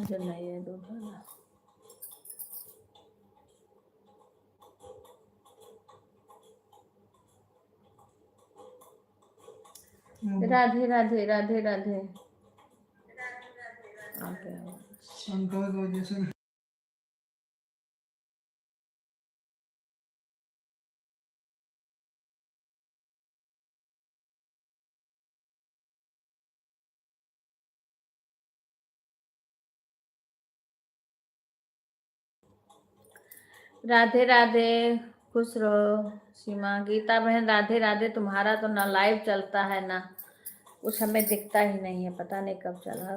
जो नहीं है दूध वाला। राधे राधे राधे राधे। आ गया। राधे राधे, खुश रहो। सीमा, गीता बहन राधे राधे। तुम्हारा तो ना लाइव चलता है ना कुछ, हमें दिखता ही नहीं है, पता नहीं कब चला।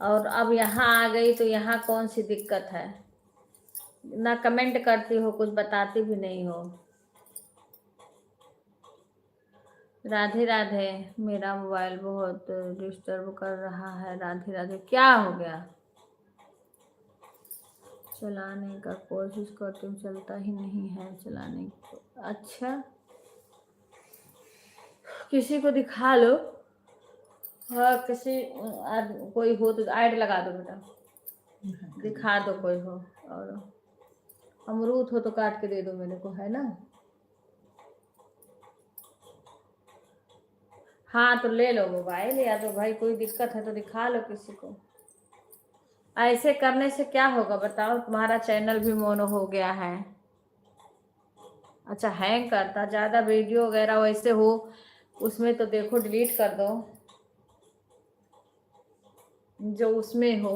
और अब यहाँ आ गई तो यहाँ कौन सी दिक्कत है? ना कमेंट करती हो, कुछ बताती भी नहीं हो। राधे राधे। मेरा मोबाइल बहुत डिस्टर्ब कर रहा है। राधे राधे। क्या हो गया? चलाने का कोशिश करती हूँ, चलता ही नहीं है चलाने को। अच्छा, किसी को दिखा लो। हाँ, किसी कोई हो तो ऐड लगा दो बेटा, दिखा दो कोई हो। और अमरूद हो तो काट के दे दो मेरे को, है ना? हाँ तो ले लो मोबाइल, या तो भाई कोई दिक्कत है तो दिखा लो किसी को। ऐसे करने से क्या होगा बताओ? तुम्हारा चैनल भी मोनो हो गया है। अच्छा, हैंग करता, ज़्यादा वीडियो वगैरह वैसे हो उसमें तो देखो डिलीट कर दो, जो उसमें हो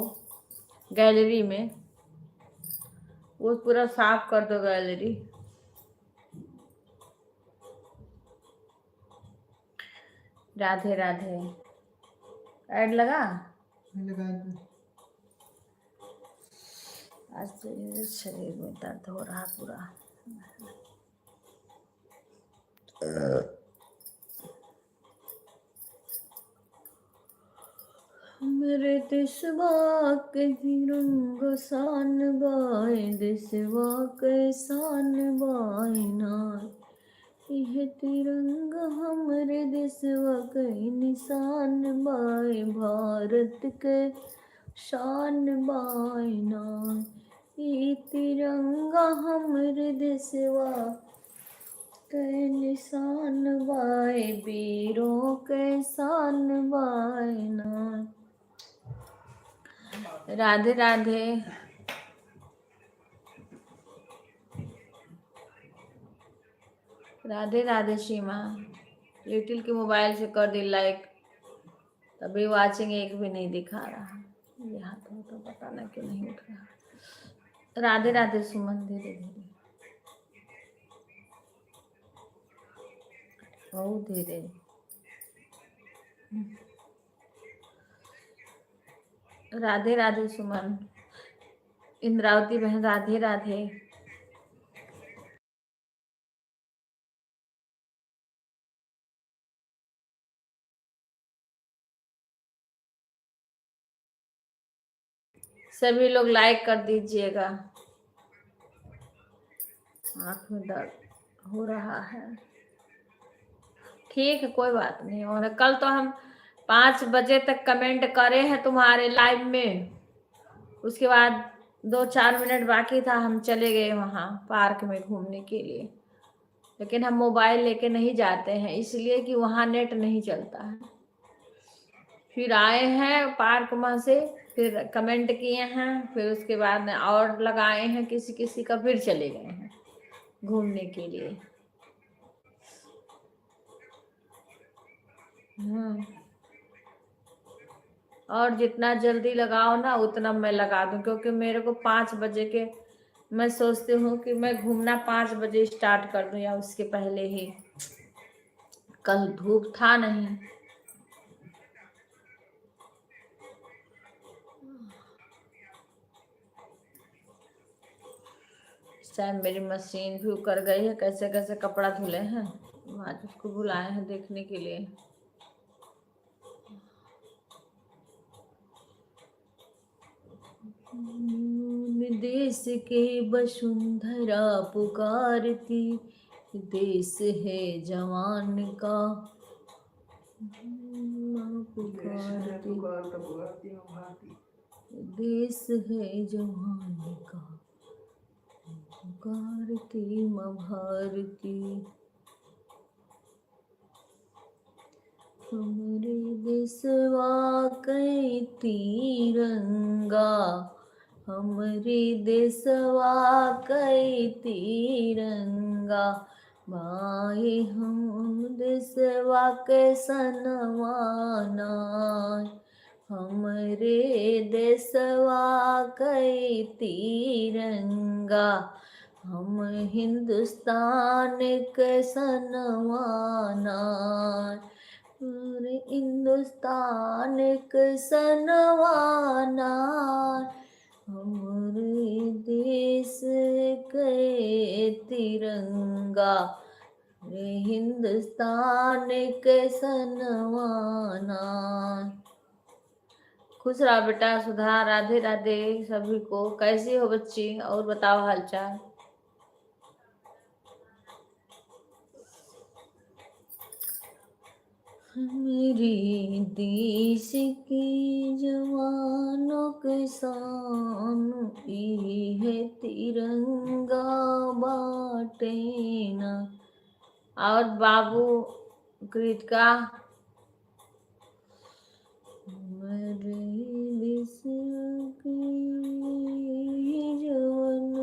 गैलरी में वो पूरा साफ कर दो गैलरी। राधे राधे। ऐड लगा। आज तो शरीर में दर्द हो रहा पूरा। मेरे देशवा के रंग सान बाय, देशवा के सान बाय ना, यह तिरंगा हमरे देशवा के निशान बाय, भारत के शान बाय ना, ये तिरंगा हमरे देशवा के निशान बाय, वीरों के शान बाय ना। राधे राधे। राधे राधे सीमा। लिटिल के मोबाइल से कर दी लाइक, तभी वाचिंग एक भी नहीं दिखा रहा। ये हाथ हो तो पता नहीं क्यों नहीं उठ रहा। राधे राधे सुमन। धीरे धीरे, बहुत धीरे। राधे राधे सुमन। इंद्रावती बहन राधे राधे। सभी लोग लाइक कर दीजिएगा। आँख में दर्द हो रहा है। ठीक है, कोई बात नहीं। और कल तो हम 5 बजे तक कमेंट करे हैं तुम्हारे लाइव में, उसके बाद 2-4 मिनट बाकी था, हम चले गए वहाँ पार्क में घूमने के लिए। लेकिन हम मोबाइल लेके नहीं जाते हैं, इसलिए कि वहाँ नेट नहीं चलता है। फिर आए हैं पार्क वहाँ से, फिर कमेंट किए हैं, फिर उसके बाद और लगाए हैं किसी किसी का, फिर चले गए हैं घूमने के लिए। और जितना जल्दी लगाओ ना उतना मैं लगा दूं, क्योंकि मेरे को 5 बजे के, मैं सोचती हूँ कि मैं घूमना 5 बजे स्टार्ट कर दूं या उसके पहले ही। कल धूप था नहीं। शायद मेरी मशीन भी उकर गई है, कैसे कैसे कपड़ा धुले हैं। आज उसको बुलाए हैं देखने के लिए। देश के वसुंधरा पुकारती, देश है जवान का पुकारती। देश है जवान का, पुकारती माँ भारती। हमरे देशवा कई तिरंगा, हमरे देशवा कई तिरंगा, भाई हम देशवा के सनवाना, हमरे देशवा कई तिरंगा, हम हिंदुस्तान के सनवाना, पूरे हिंदुस्तान के सनवाना, हमरे देश के तिरंगा, रे हिंदुस्तान के सनवाना। खुश रहा बेटा सुधा। राधे राधे सभी को। कैसी हो बच्ची, और बताओ हालचाल। मेरे देश के जवानों के शान, ये है तिरंगा बाटे ना। और बाबू कृतिका, मेरे देश के जवान,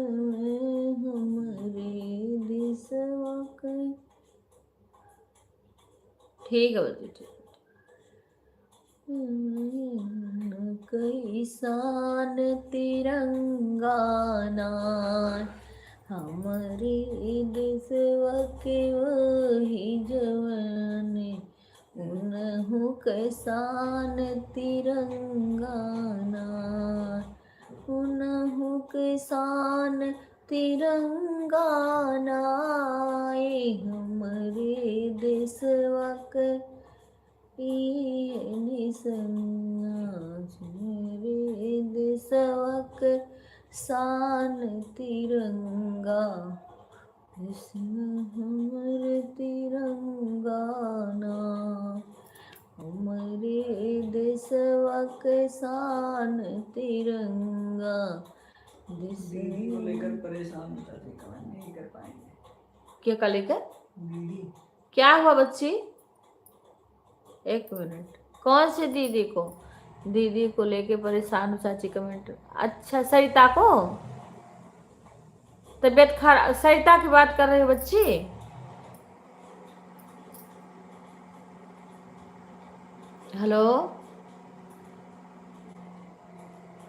हमारे देशवा के। ठीक है बच्ची, ठीक। कैसान तिरंगा नार, हमारे देशवा के वही जवान, उन्हु कैसान तिरंगा नार, उन्हु कैसान तिरंगा नार, हमारे देशवा के मेरे देशवा के शान तिरंगा, हमरे तिरंगा ना, हमारे देशवा के शान तिरंगा। दीदी को लेकर परेशान होता थे, कमेंट नहीं कर पाएंगे। क्या का लेकर? दीदी। क्या हुआ बच्ची? एक मिनट। कौन से दीदी को? दीदी को लेके परेशान हो चाची कमेंट। अच्छा सरिता को तबीयत खराब। सरिता की बात कर रही हो बच्ची? Hello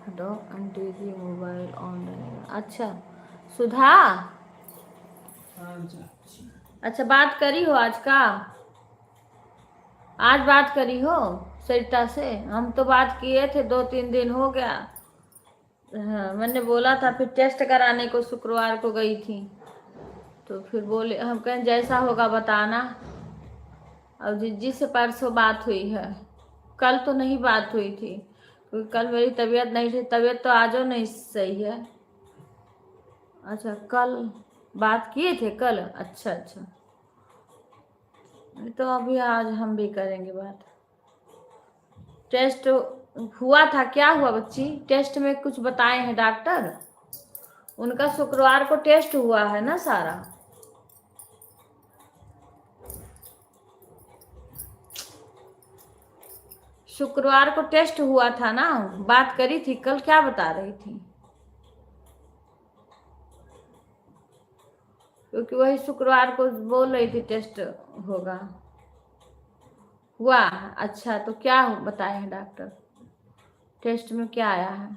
hello aunty ji mobile on रहेगा। अच्छा सुधा, अच्छा बात करी हो आज का? आज बात करी हो सरिता से? हम तो बात किए थे, 2-3 दिन हो गया। हाँ मैंने बोला था, फिर टेस्ट कराने को शुक्रवार को गई थी, तो फिर बोले हम कहें जैसा होगा बताना। और जिज्जी से परसों बात हुई है, कल तो नहीं बात हुई थी क्योंकि कल मेरी तबीयत नहीं थी। तबीयत तो आजो नहीं सही है। अच्छा कल बात किए थे कल? अच्छा अच्छा, तो अभी आज हम भी करेंगे बात। टेस्ट हुआ था, क्या हुआ बच्ची? टेस्ट में कुछ बताए हैं डॉक्टर? उनका शुक्रवार को टेस्ट हुआ है ना सारा। शुक्रवार को टेस्ट हुआ था ना, बात करी थी कल। क्या बता रही थी? क्योंकि वही शुक्रवार को बोल रही थी टेस्ट होगा। हुआ? अच्छा तो क्या बताए हैं डॉक्टर? टेस्ट में क्या आया है?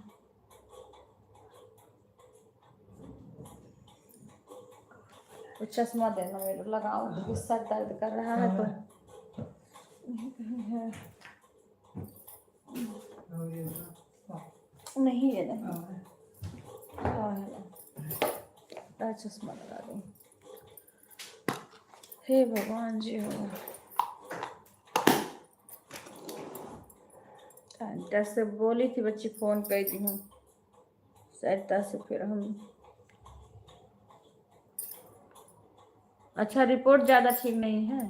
तो चश्मा देना मेरे, लगाओ तो सर दर्द कर रहा है तो नहीं है ना। चश्मा लगा दो। हे भगवान जी हो। सरिता से बोली थी बच्ची, फोन कर दी हूँ सरिता से। फिर हम अच्छा रिपोर्ट ज़्यादा ठीक नहीं है।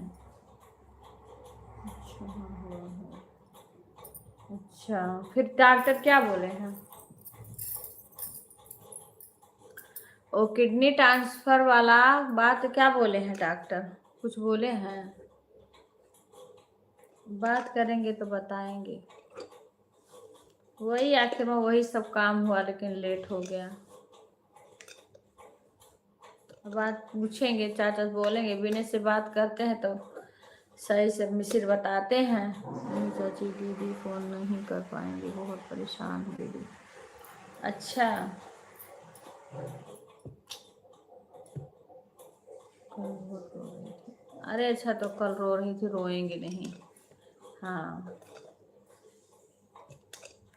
अच्छा हाँ हाँ हाँ। अच्छा, फिर डॉक्टर क्या बोले हैं? वो किडनी ट्रांसफर वाला बात क्या बोले हैं डॉक्टर? कुछ बोले हैं? बात करेंगे तो बताएंगे। वही आखिर में वही सब काम हुआ, लेकिन लेट हो गया। बात पूछेंगे, चाचा बोलेंगे, विनय से बात करते हैं तो सही से मिसिर बताते हैं। नहीं चाची, दीदी फोन नहीं कर पाएंगे, बहुत परेशान हो दीदी। अच्छा, कल बहुत रो रही थी। अरे अच्छा, तो कल रो रही थी, रोएंगे नहीं। हाँ,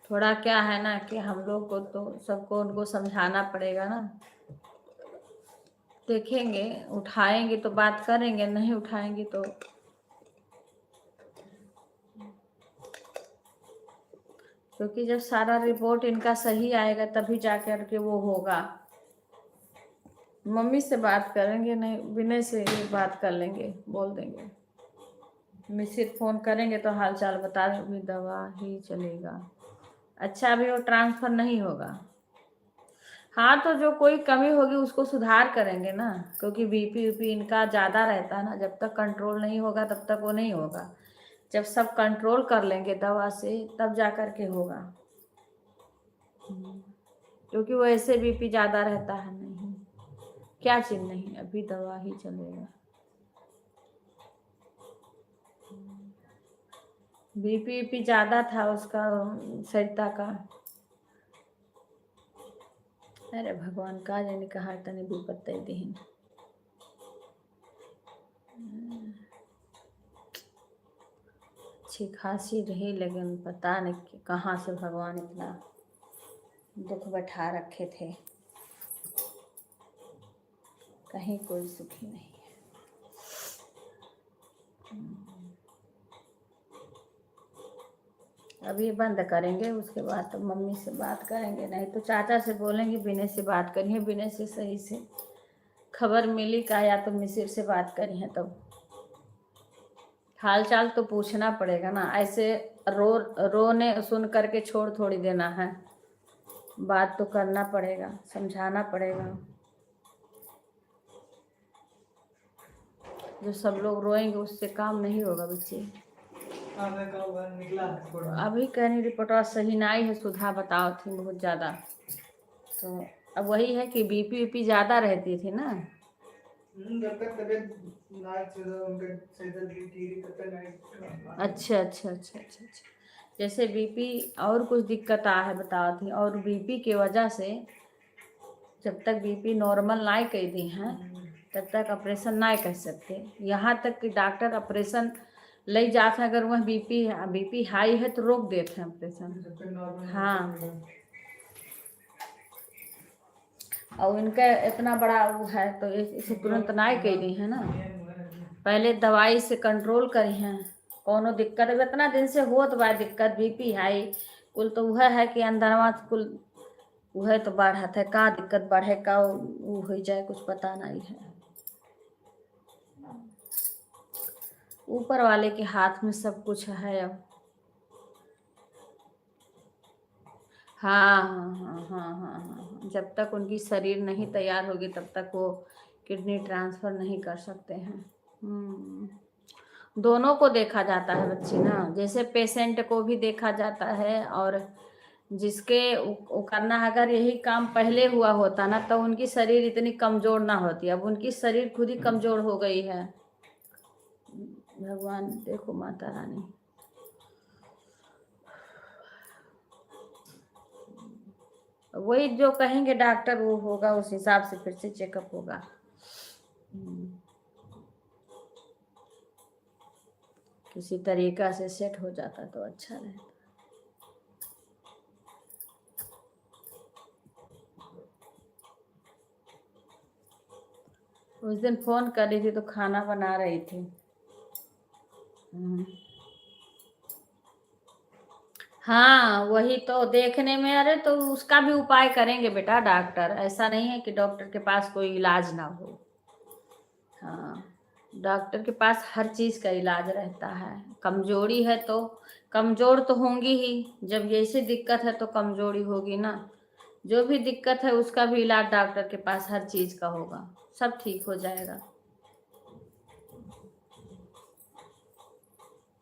थोड़ा क्या है ना कि हम लोग को तो सबको उनको समझाना पड़ेगा ना। देखेंगे, उठाएंगे तो बात करेंगे, नहीं उठाएंगे तो क्योंकि जब सारा रिपोर्ट इनका सही आएगा तभी जाकर के वो होगा। मम्मी से बात करेंगे, नहीं विनय से ही बात कर लेंगे, बोल देंगे। मिसिर फोन करेंगे तो हाल चाल बता देंगे, दवा ही चलेगा। अच्छा, अभी वो ट्रांसफर नहीं होगा। हाँ, तो जो कोई कमी होगी उसको सुधार करेंगे ना, क्योंकि बीपी वीपी इनका ज़्यादा रहता है ना। जब तक कंट्रोल नहीं होगा तब तक वो नहीं होगा। जब सब कंट्रोल कर लेंगे दवा से तब जा कर के होगा। क्योंकि वो ऐसे बीपी ज़्यादा रहता है। नहीं, क्या चीज़ नहीं, अभी दवा ही चलेगा। बीपी वीपी ज़्यादा था उसका, सरिता का। अरे भगवान, का जाने कहाँ तने विपत दीन। अच्छी खासी रही, लेकिन पता नहीं कि कहाँ से भगवान इतना दुख बैठा रखे थे। कहीं कोई सुखी नहीं है। अभी बंद करेंगे, उसके बाद तो मम्मी से बात करेंगे, नहीं तो चाचा से बोलेंगे विनय से बात करिए। विनय से सही से खबर मिली का, या तो मिसिर से बात करिए। तब हाल चाल तो पूछना पड़ेगा ना, ऐसे रोने सुन करके छोड़ थोड़ी देना है। बात तो करना पड़ेगा, समझाना पड़ेगा। जो सब लोग रोएंगे उससे काम नहीं होगा बच्चे। अभी कहनी रिपोर्टवा सही ना आई है, सुधा बताओ थी बहुत ज़्यादा। तो अब वही है कि बीपी वीपी ज़्यादा रहती थी ना। जब तक तबीयत नाइट से उनका सेहत ठीक तब तक नाइट। अच्छा अच्छा अच्छा अच्छा अच्छा। जैसे बीपी और कुछ दिक्कत आ है बताओ थी, और बीपी की वजह से जब तक बीपी नॉर्मल ना कह दी हैं तब तक ऑपरेशन ना कर सकते। यहाँ तक कि डॉक्टर ऑपरेशन ले जाते हैं, अगर वह बीपी हाई है तो रोक देते हैं ऑपरेशन। हाँ, और इनका इतना बड़ा वो है तो इसे तुरंत ना कह दी है ना। पहले दवाई से कंट्रोल करी हैं। कोनो दिक्कत अब इतना दिन से होत बा दिक्कत, बीपी हाई कुल तो वह है कि अंदरवा कुल वह तो बढ़त है। का दिक्कत बढ़े का वो हो जाए कुछ पता नहीं है। ऊपर वाले के हाथ में सब कुछ है अब। हाँ हाँ हाँ हाँ हाँ हाँ, जब तक उनकी शरीर नहीं तैयार होगी तब तक वो किडनी ट्रांसफर नहीं कर सकते हैं। दोनों को देखा जाता है बच्ची ना, जैसे पेशेंट को भी देखा जाता है, और जिसके वो करना है। अगर यही काम पहले हुआ होता ना तो उनकी शरीर इतनी कमजोर ना होती। अब उनकी शरीर खुद ही कमजोर हो गई है। भगवान देखो, माता रानी। वही जो कहेंगे डॉक्टर वो होगा, उस हिसाब से फिर से चेकअप होगा। किसी तरीका से सेट हो जाता तो अच्छा रहता। उस दिन फोन कर रही थी तो खाना बना रही थी। हाँ, वही तो देखने में। अरे तो उसका भी उपाय करेंगे बेटा डॉक्टर, ऐसा नहीं है कि डॉक्टर के पास कोई इलाज ना हो। हाँ, डॉक्टर के पास हर चीज का इलाज रहता है। कमजोरी है तो कमजोर तो होंगी ही, जब ऐसी दिक्कत है तो कमजोरी होगी ना। जो भी दिक्कत है उसका भी इलाज डॉक्टर के पास हर चीज का होगा, सब ठीक हो जाएगा।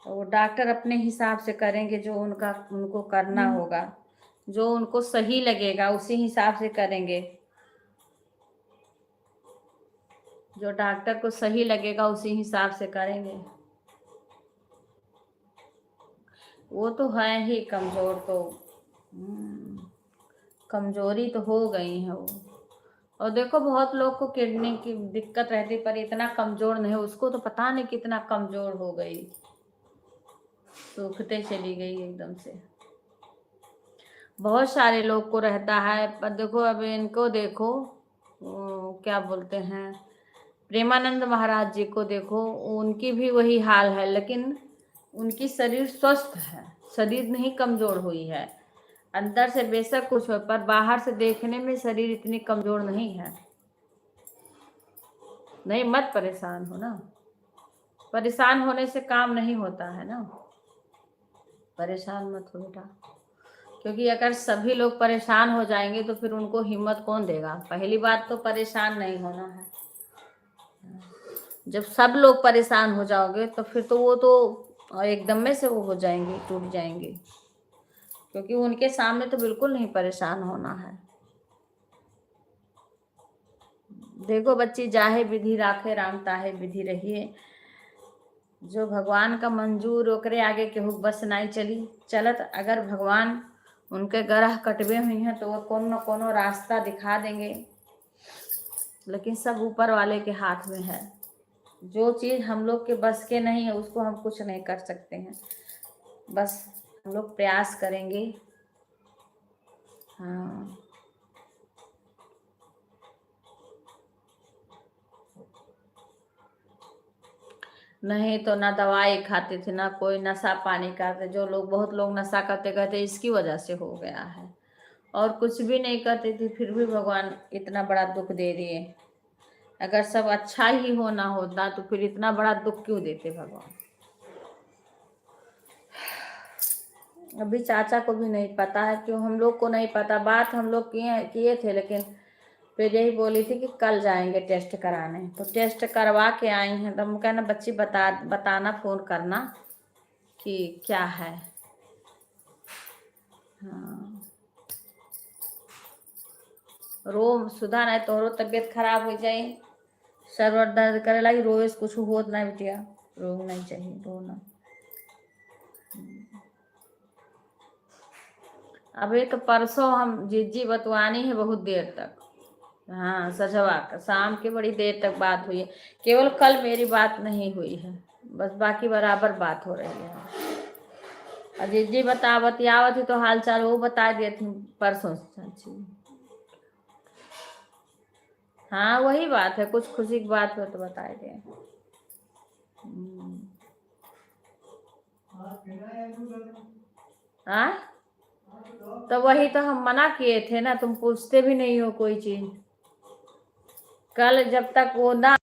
तो वो डॉक्टर अपने हिसाब से करेंगे, जो उनको करना होगा, जो उनको सही लगेगा उसी हिसाब से करेंगे। जो डॉक्टर को सही लगेगा उसी हिसाब से करेंगे। वो तो है ही कमजोर, तो कमजोरी तो हो गई है वो। और देखो बहुत लोग को किडनी की दिक्कत रहती, पर इतना कमजोर नहीं, उसको तो पता नहीं कितना कमजोर हो गई, सूखते चली गई एकदम से। बहुत सारे लोग को रहता है, पर देखो अब इनको देखो, क्या बोलते हैं, प्रेमानंद महाराज जी को देखो, उनकी भी वही हाल है, लेकिन उनकी शरीर स्वस्थ है, शरीर नहीं कमजोर हुई है। अंदर से बेशक कुछ हो, पर बाहर से देखने में शरीर इतनी कमजोर नहीं है। नहीं, मत परेशान हो ना, परेशान होने से काम नहीं होता है ना, परेशान मत हो बेटा। क्योंकि अगर सभी लोग परेशान हो जाएंगे तो फिर उनको हिम्मत कौन देगा। पहली बात तो परेशान नहीं होना है। जब सब लोग परेशान हो जाओगे तो फिर तो वो तो एकदम में से वो हो जाएंगे, टूट जाएंगे। क्योंकि उनके सामने तो बिल्कुल नहीं परेशान होना है। देखो बच्ची, जाहे विधि राखे राम ताहे विधि रहिए। जो भगवान का मंजूर ओकरे आगे केहू बस नहीं चलत। अगर भगवान उनके ग्रह कटवे हुई हैं तो वो कोनो न कोनो रास्ता दिखा देंगे, लेकिन सब ऊपर वाले के हाथ में है। जो चीज हम लोग के बस के नहीं है उसको हम कुछ नहीं कर सकते हैं, बस हम लोग प्रयास करेंगे। हाँ, नहीं तो ना दवाई खाते थे, ना कोई नशा पानी करते। जो लोग, बहुत लोग नशा करते कहते इसकी वजह से हो गया है, और कुछ भी नहीं करते थे फिर भी भगवान इतना बड़ा दुख दे दिए। अगर सब अच्छा ही होना होता तो फिर इतना बड़ा दुख क्यों देते भगवान। अभी चाचा को भी नहीं पता है, क्यों हम लोग को नहीं पता। बात हम लोग किए थे, लेकिन फिर यही बोली थी कि कल जाएंगे टेस्ट कराने। तो टेस्ट करवा के आई हैं, तो हम कहना बच्ची बताना, फोन करना कि क्या है। हाँ, रो सुधा नहीं तो रो तबीयत खराब हो जाए, सर और दर्द करे लगी, रोज कुछ होत नहीं बिटिया, रो नहीं चाहिए, रोना। अभी तो परसों हम जीजी बतवानी है बहुत देर तक। हाँ, सजवा कर शाम के बड़ी देर तक बात हुई है। केवल कल मेरी बात नहीं हुई है, बस बाकी बराबर बात हो रही है। अजीत जी बतियावत थी तो हाल चाल वो बता दिए थी परसों चाची। हाँ वही बात है, कुछ खुशी की बात हो तो बता दिए। हाँ, तो वही तो हम मना किए थे ना, तुम पूछते भी नहीं हो कोई चीज। कल जब तक वो ना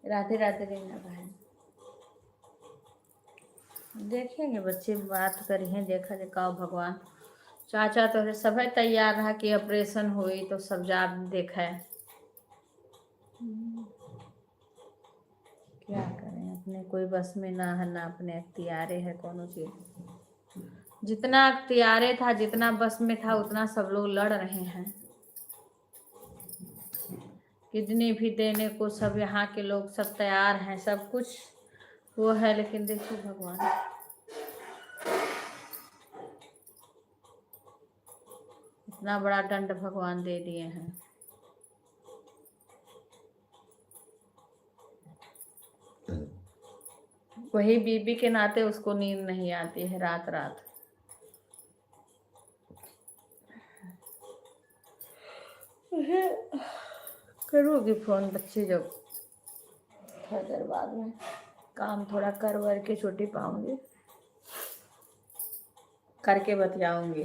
राधे राधे रहना बहन। देखेंगे बच्चे, बात करिए, देखा देखा भगवान। चाचा तो सब तैयार रहा कि ऑपरेशन हुई तो सब जा देखा है। क्या करें, अपने कोई बस में ना है, ना अपने अख्तियारे है कोनो चीज। जितना अख्तियारे था, जितना बस में था, उतना सब लोग लड़ रहे हैं। किडनी भी देने को सब यहाँ के लोग सब तैयार हैं, सब कुछ वो है, लेकिन देखो भगवान, इतना बड़ा दंड भगवान दे दिए हैं। वही बीबी के नाते उसको नींद नहीं आती है रात रात। करूँगी फोन बच्चे जब थोड़ी देर बाद में काम थोड़ा कर वर के छुट्टी पाऊंगी, करके बतियाऊंगी।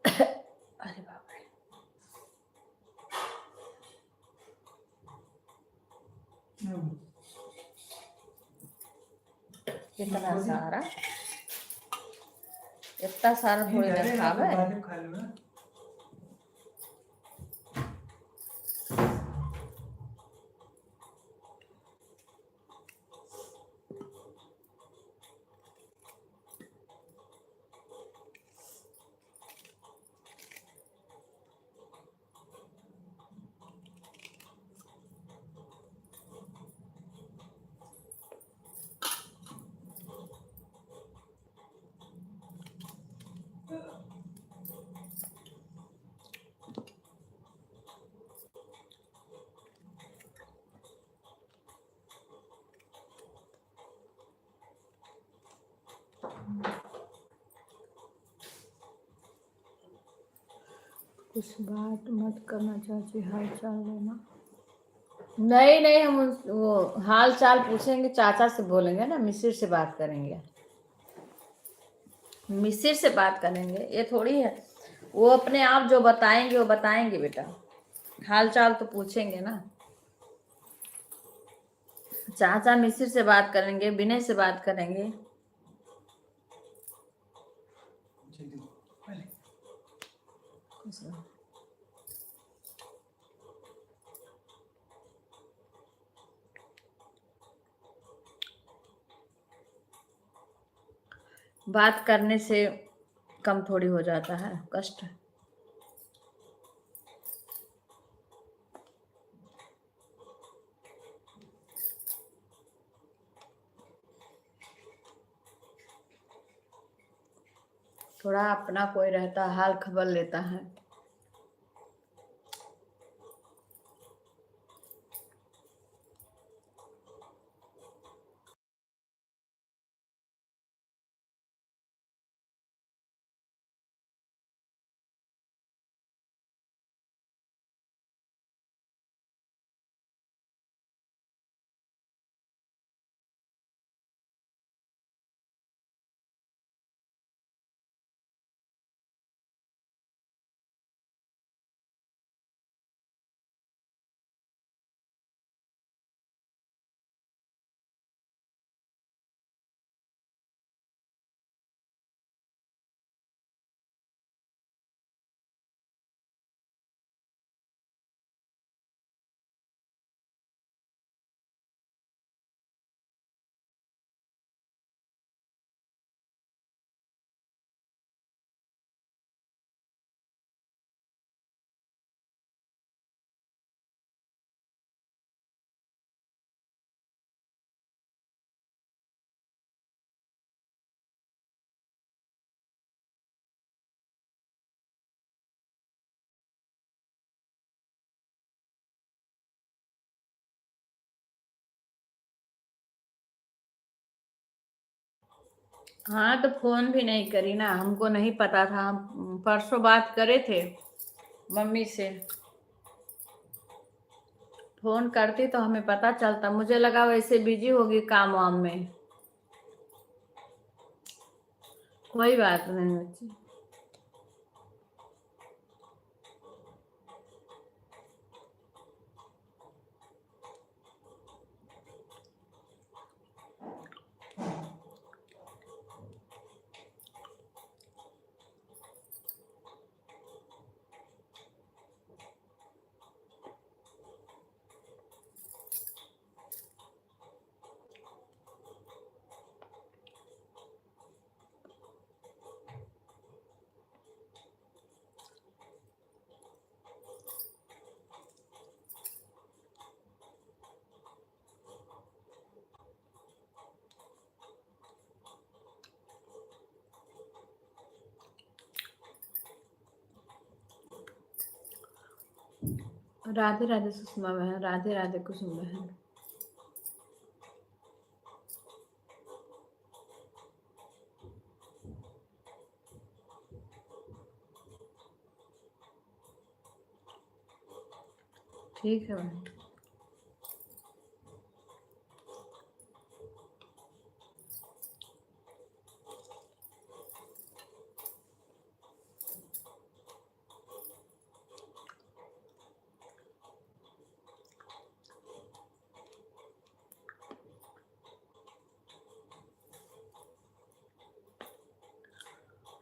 अरे बाप रे, इतना सारा, इतना सारा थोड़ी देर खावे। कुछ बात मत करना चाची, हाल चाल लेना। नहीं नहीं, हम वो हाल चाल पूछेंगे, चाचा से बोलेंगे ना, मिसिर से बात करेंगे, मिसिर से बात करेंगे। ये थोड़ी है वो अपने आप जो बताएंगे वो बताएंगे बेटा, हाल चाल तो पूछेंगे ना। चाचा मिसिर से बात करेंगे, विनय से बात करेंगे। बात करने से कम थोड़ी हो जाता है कष्ट। थोड़ा अपना कोई रहता, हाल खबर लेता है। हाँ तो फोन भी नहीं करी ना, हमको नहीं पता था। हम परसों बात करे थे मम्मी से, फोन करती तो हमें पता चलता। मुझे लगा वैसे बिजी होगी काम वाम में। कोई बात नहीं बच्ची। राधे राधे सुषमा बहन, राधे राधे कुसुम बहन। ठीक है बहन।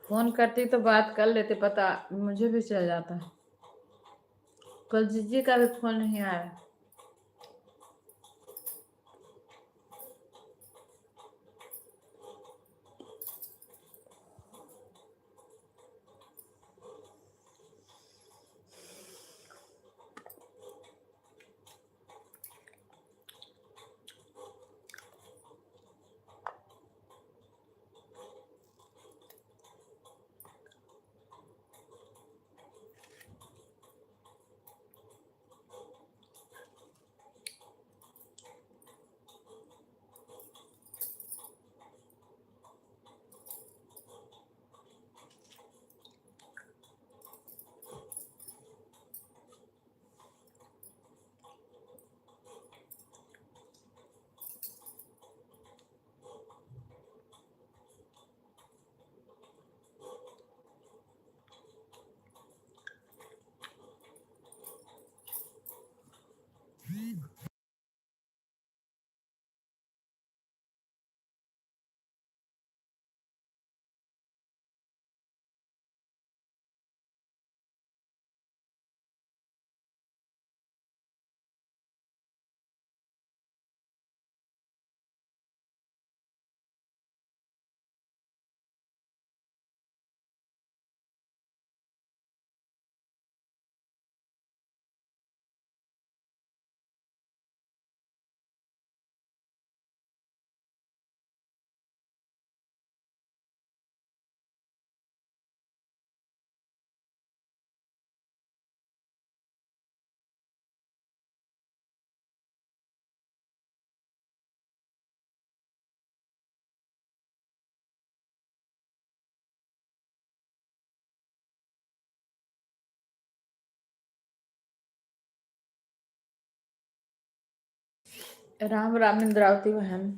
फोन करती तो बात कर लेते, पता मुझे भी चल जाता। कल जीजी का भी फोन नहीं आया। राम राम इंद्रावती बहन।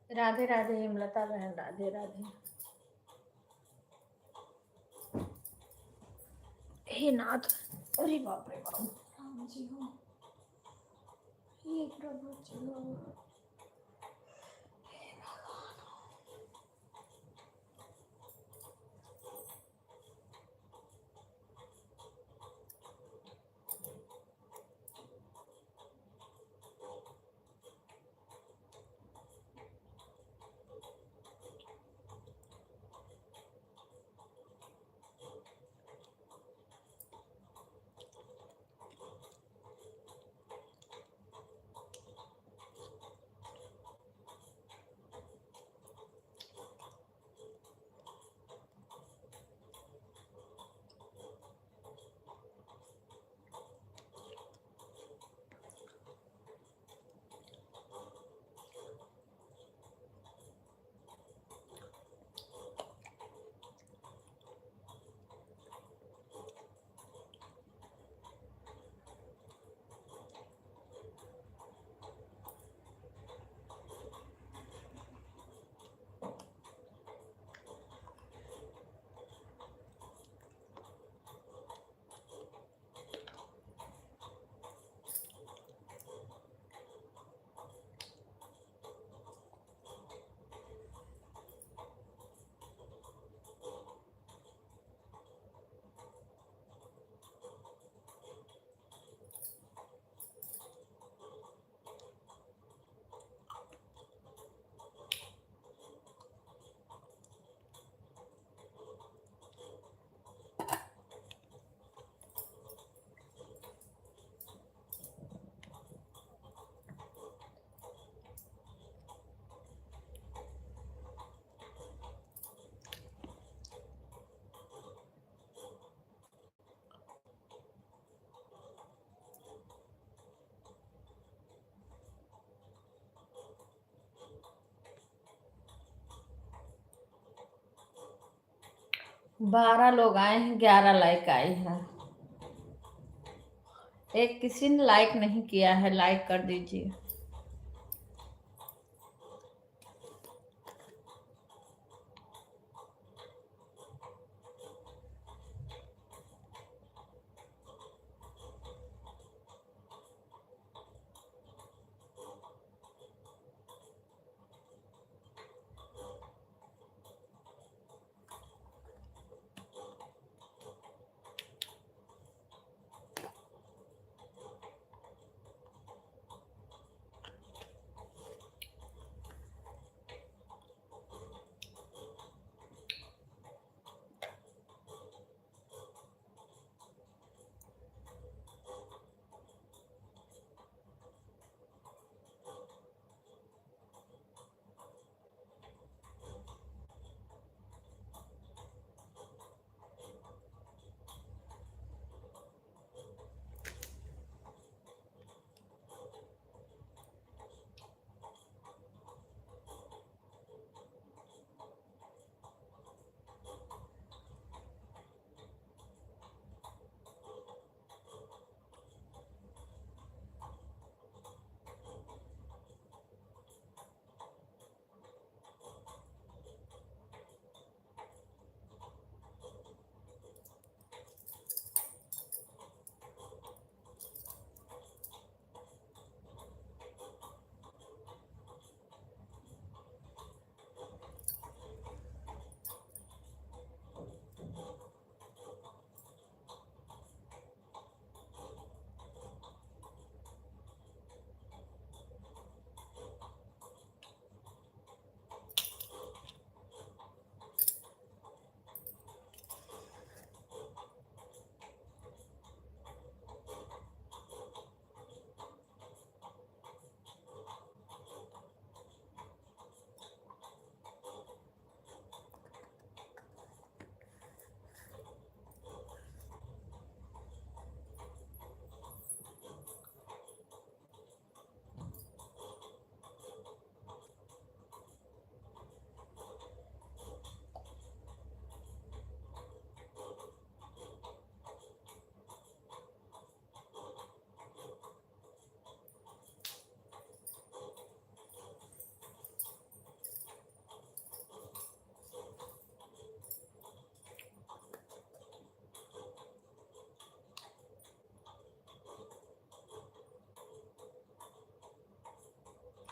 राधे राधे हेमलता बहन, राधे राधे। हे नाथ, अरे बाप रे बाप, राम जी हो, हे प्रभु जी हो। 12 लोग आए हैं, 11 लाइक आई है। एक किसी ने लाइक नहीं किया है, लाइक कर दीजिए।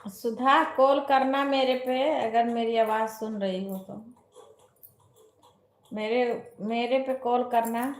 सुधा कॉल करना मेरे पे, अगर मेरी आवाज सुन रही हो तो मेरे मेरे पे कॉल करना।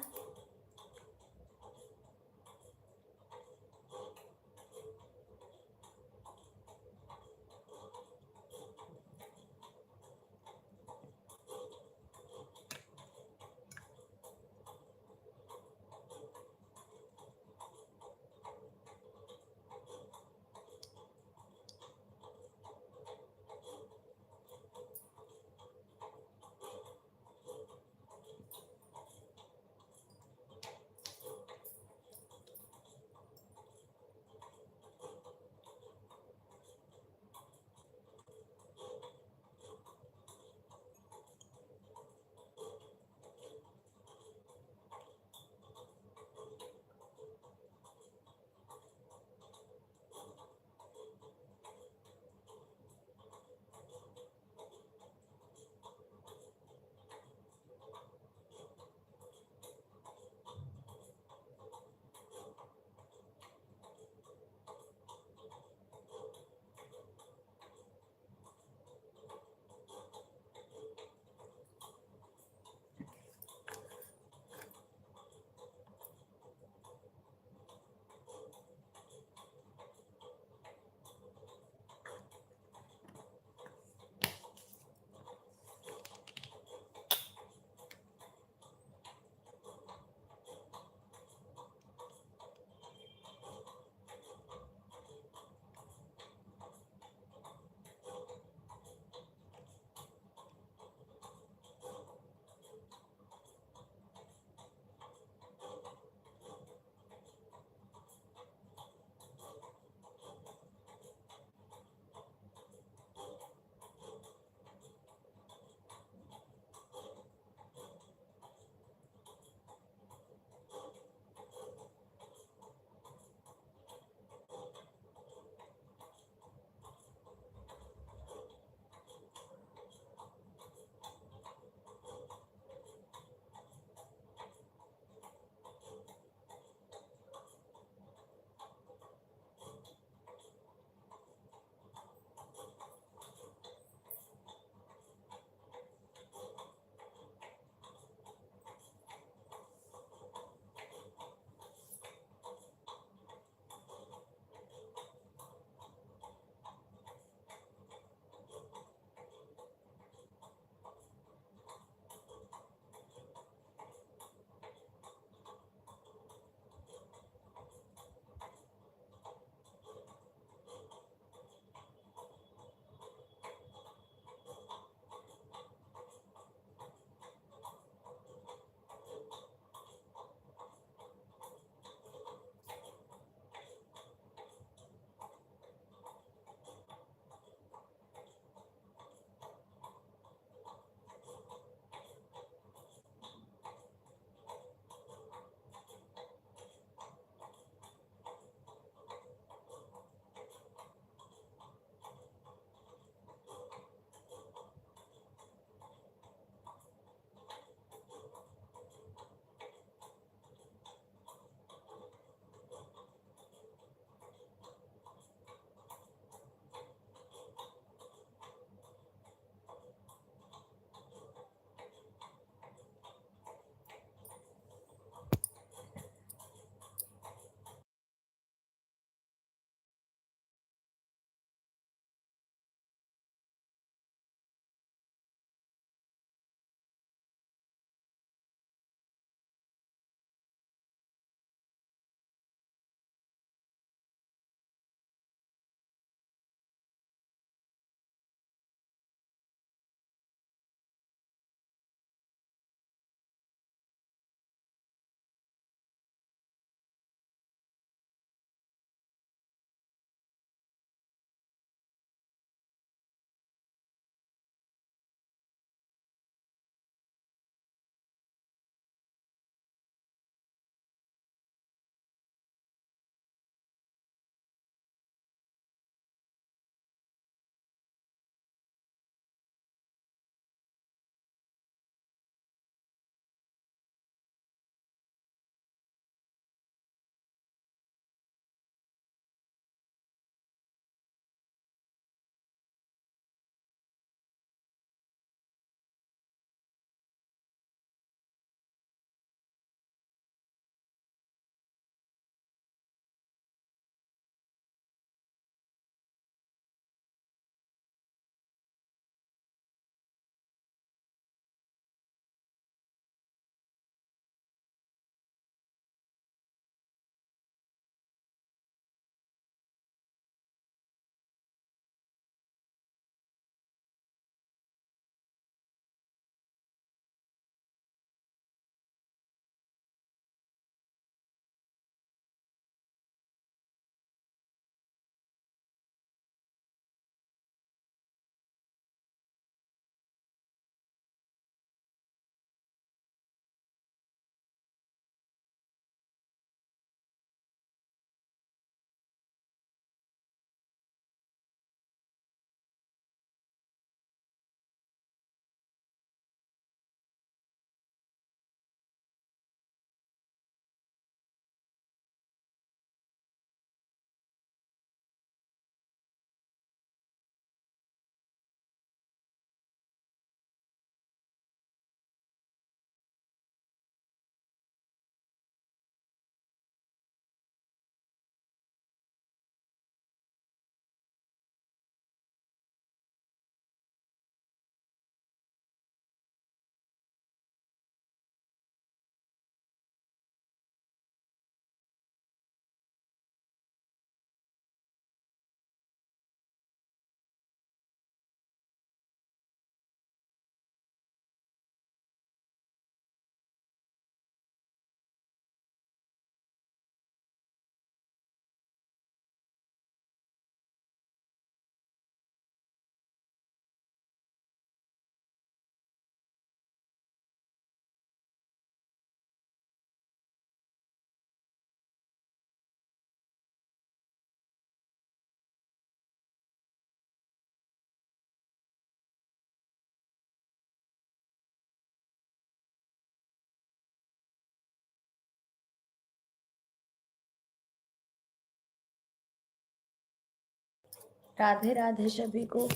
राधे राधे सभी को।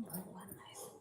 भगवान ऐसे।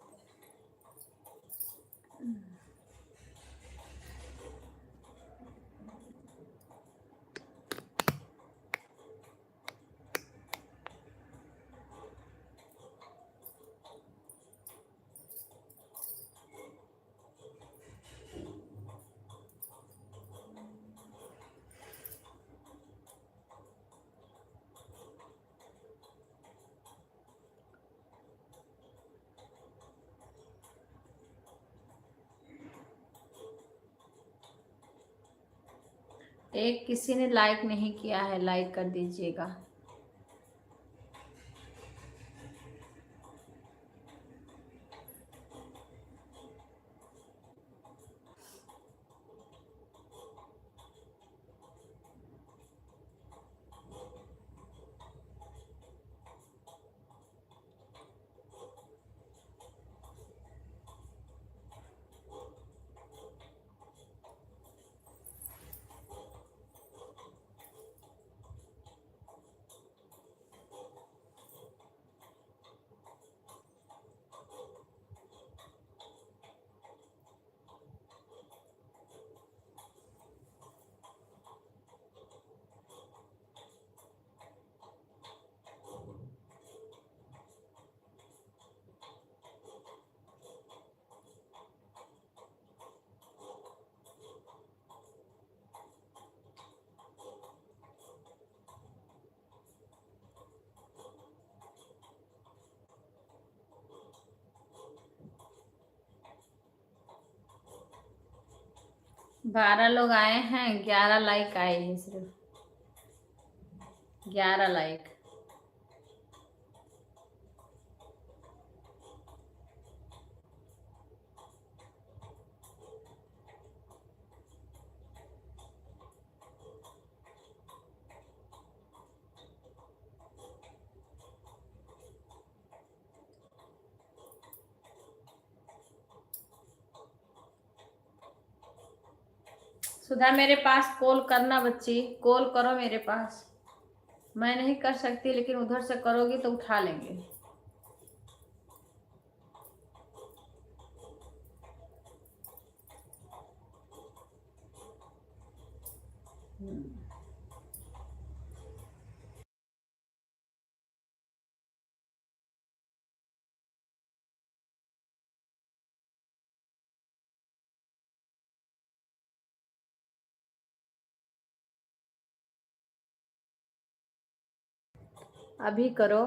एक किसी ने लाइक नहीं किया है, लाइक कर दीजिएगा। बारह लोग आए हैं, 11 लाइक आए हैं, सिर्फ 11 लाइक। सुधा मेरे पास कॉल करना बच्ची, कॉल करो मेरे पास। मैं नहीं कर सकती, लेकिन उधर से करोगी तो उठा लेंगे। अभी करो।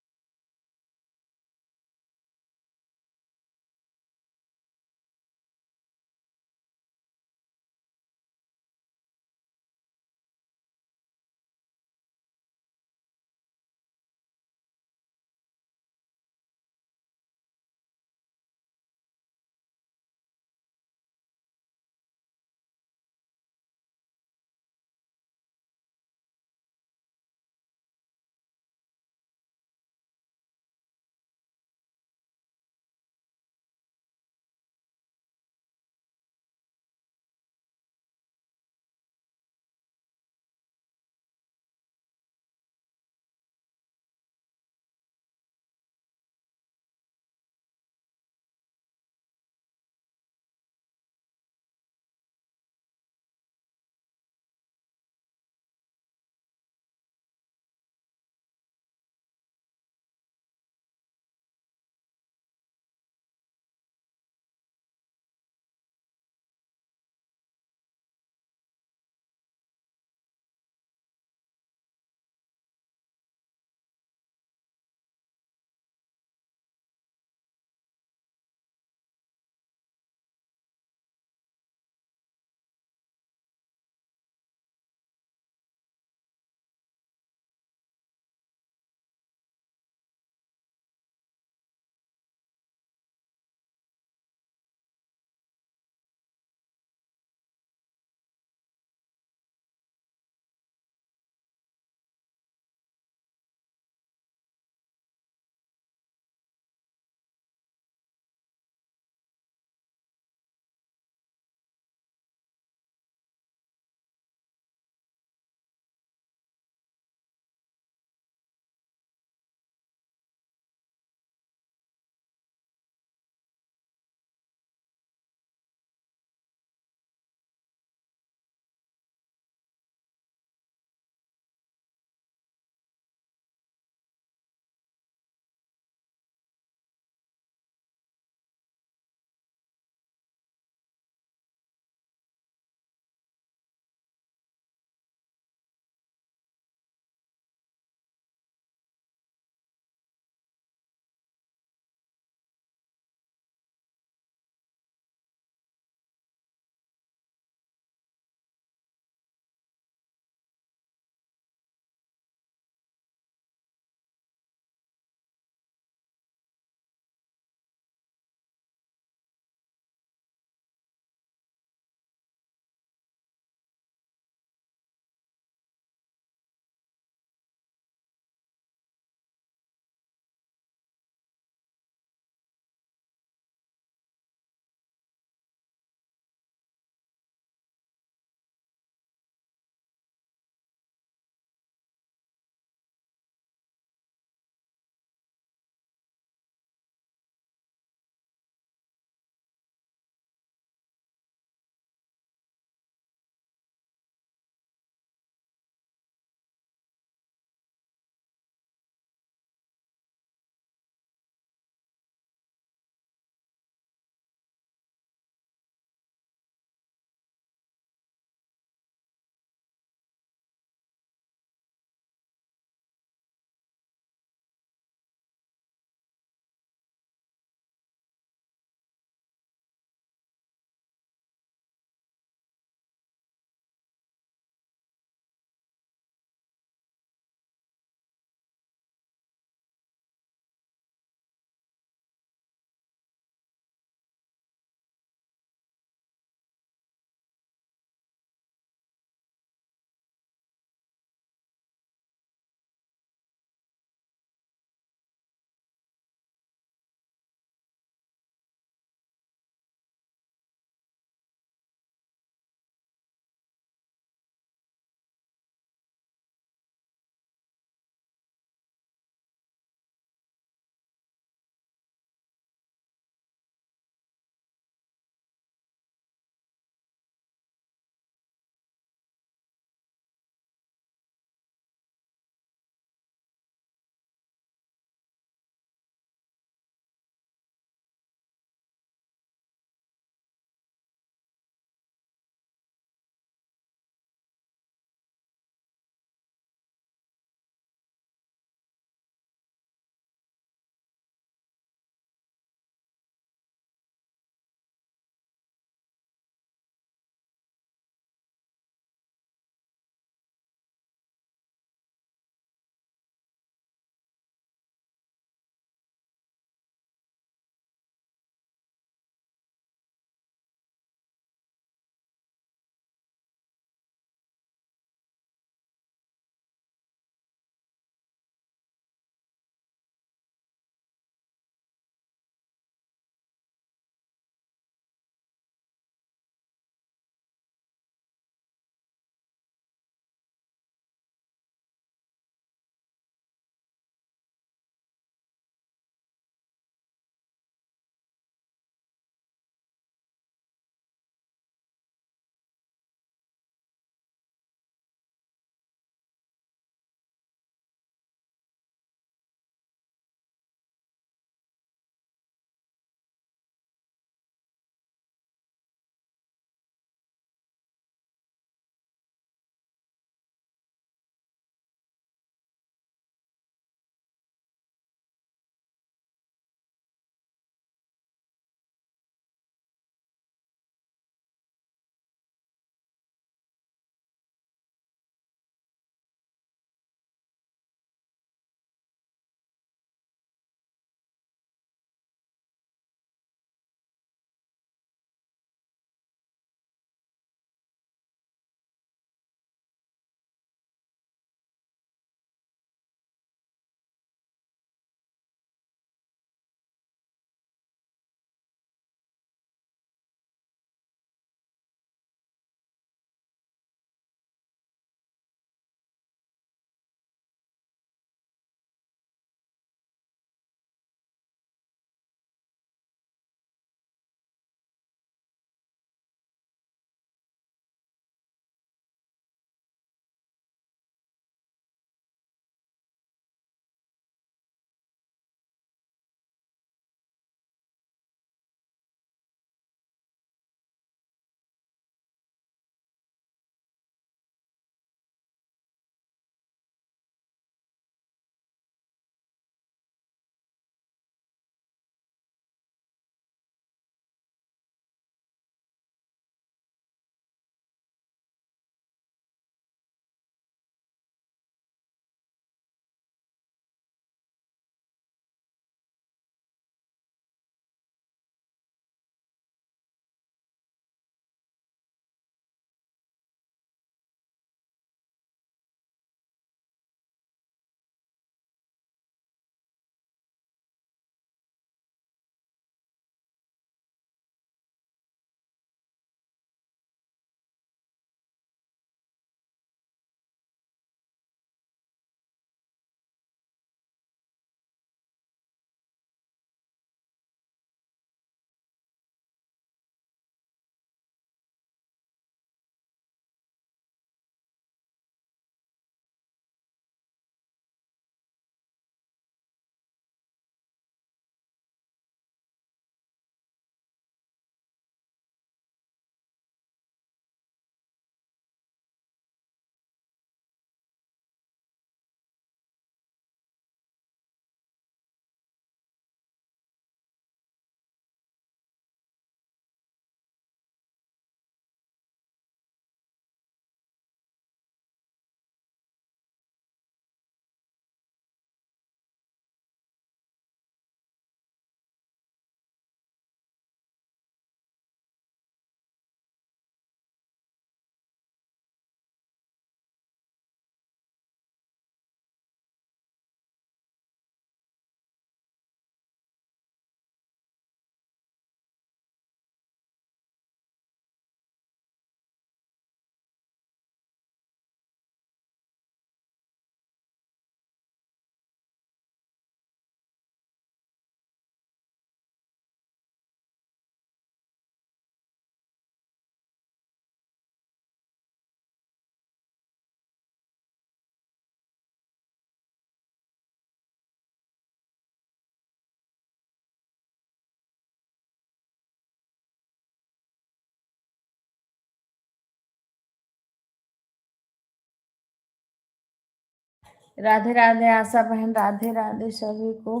राधे राधे आशा बहन, राधे राधे सभी को।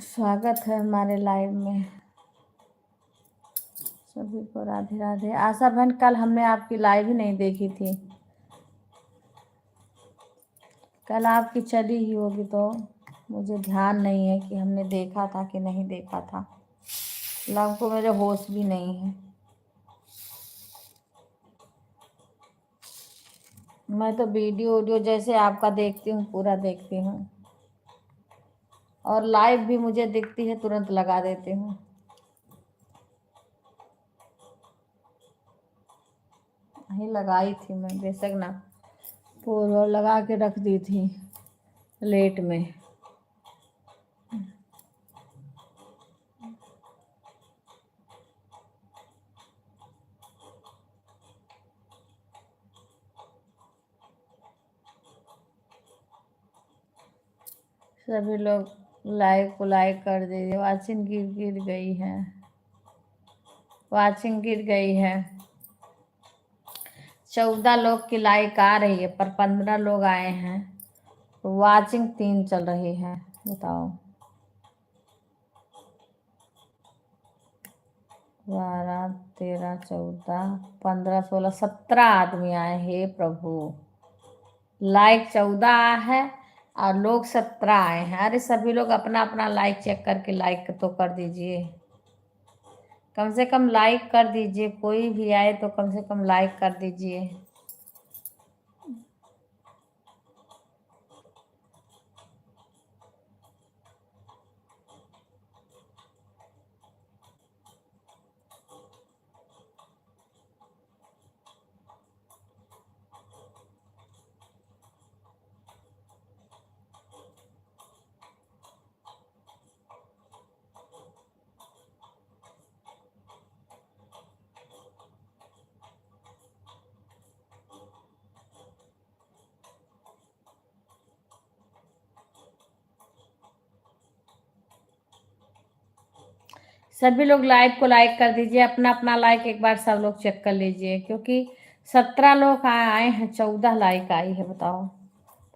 स्वागत है हमारे लाइव में, सभी को राधे राधे। आशा बहन, कल हमने आपकी लाइव ही नहीं देखी थी, कल आपकी चली ही होगी तो मुझे ध्यान नहीं है कि हमने देखा था कि नहीं देखा था। लोगों को मेरे होश भी नहीं है। मैं तो वीडियो जैसे आपका देखती हूँ पूरा देखती हूँ, और लाइव भी मुझे दिखती है तुरंत लगा देती हूँ। यही लगाई थी मैं, बेशक ना पूरा लगा के रख दी थी लेट में। सभी लोग लाइव को लाइक कर दीजिए। वाचिंग गिर गई है, वाचिंग गिर गई है। 14 लोग की लाइक आ रही है पर 15 लोग आए हैं, वाचिंग 3 चल रही है। बताओ, 12 13 14 15 16 17 आदमी आए। हे प्रभु, लाइक 14 है और लोग 17 आए हैं। अरे सभी लोग अपना अपना लाइक चेक करके लाइक तो कर दीजिए, कम से कम लाइक कर दीजिए। कोई भी आए तो कम से कम लाइक कर दीजिए। सभी लोग लाइव को लाइक कर दीजिए। अपना अपना लाइक एक बार सब लोग चेक कर लीजिए, क्योंकि 17 लोग आए हैं, 14 लाइक आई है। बताओ,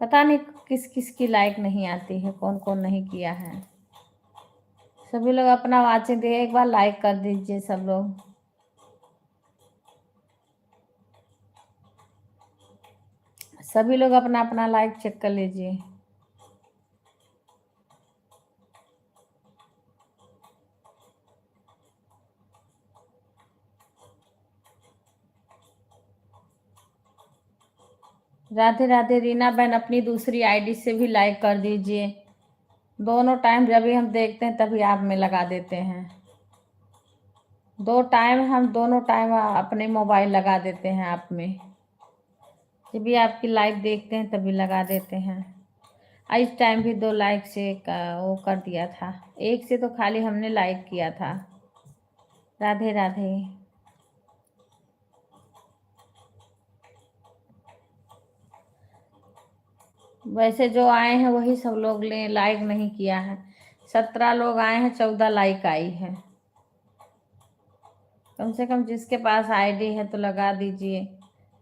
पता नहीं किस किस की लाइक नहीं आती है, कौन कौन नहीं किया है। सभी लोग अपना वाचिंग दिए, एक बार लाइक कर दीजिए सब लोग। सभी लोग अपना अपना लाइक चेक कर लीजिए। राधे राधे। रीना बहन, अपनी दूसरी आईडी से भी लाइक कर दीजिए। दोनों टाइम जब भी हम देखते हैं तभी आप में लगा देते हैं। हम दोनों टाइम अपने मोबाइल लगा देते हैं आप में। जब भी आपकी लाइव देखते हैं तभी लगा देते हैं। इस टाइम भी 2 लाइक से वो कर दिया था, एक से तो खाली हमने लाइक किया था। राधे राधे। वैसे जो आए हैं वही सब लोग लाइक नहीं किया है। 17 लोग आए हैं, 14 लाइक आई है। कम से कम जिसके पास आईडी है तो लगा दीजिए,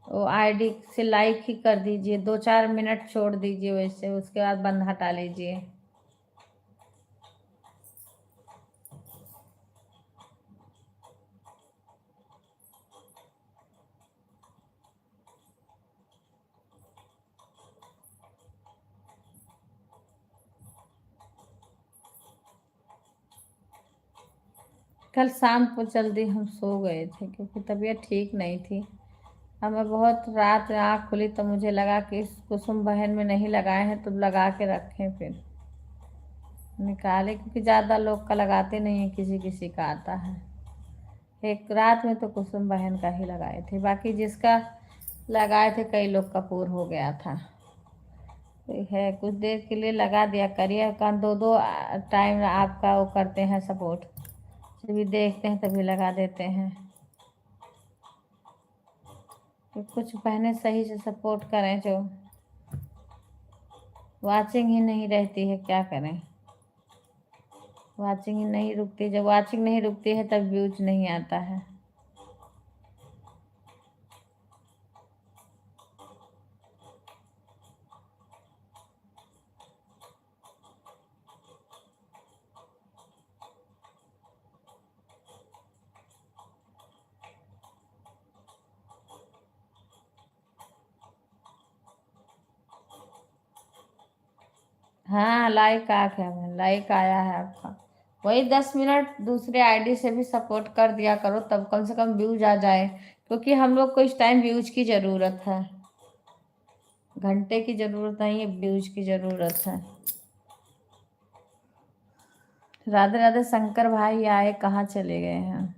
वो आईडी से लाइक ही कर दीजिए। 2-4 मिनट छोड़ दीजिए वैसे, उसके बाद बंद हटा लीजिए। कल शाम को जल्दी हम सो गए थे क्योंकि तबीयत ठीक नहीं थी। हमें बहुत रात में आँख खुली तो मुझे लगा कि इस कुसुम बहन में नहीं लगाए हैं तो लगा के रखें, फिर निकाले, क्योंकि ज़्यादा लोग का लगाते नहीं है, किसी किसी का आता है। एक रात में तो कुसुम बहन का ही लगाए थे, बाकी जिसका लगाए थे कई लोग का पूर हो गया था। तो है, कुछ देर के लिए लगा दिया करिए। का 2-2 टाइम आपका वो करते हैं सपोर्ट, जब भी देखते हैं तभी लगा देते हैं। तो कुछ बहनें सही से सपोर्ट करें, जो वाचिंग ही नहीं रहती है, क्या करें। वाचिंग ही नहीं रुकती, जब वाचिंग नहीं रुकती है तब व्यूज नहीं आता है। हाँ लाइक आ गया, मैं लाइक आया है आपका। वही 10 मिनट दूसरे आईडी से भी सपोर्ट कर दिया करो, तब कम से कम व्यूज आ जाए, क्योंकि हम लोग को इस टाइम व्यूज की ज़रूरत है। घंटे की ज़रूरत नहीं है, व्यूज की ज़रूरत है। राधे राधे। शंकर भाई आए, कहाँ चले गए हैं?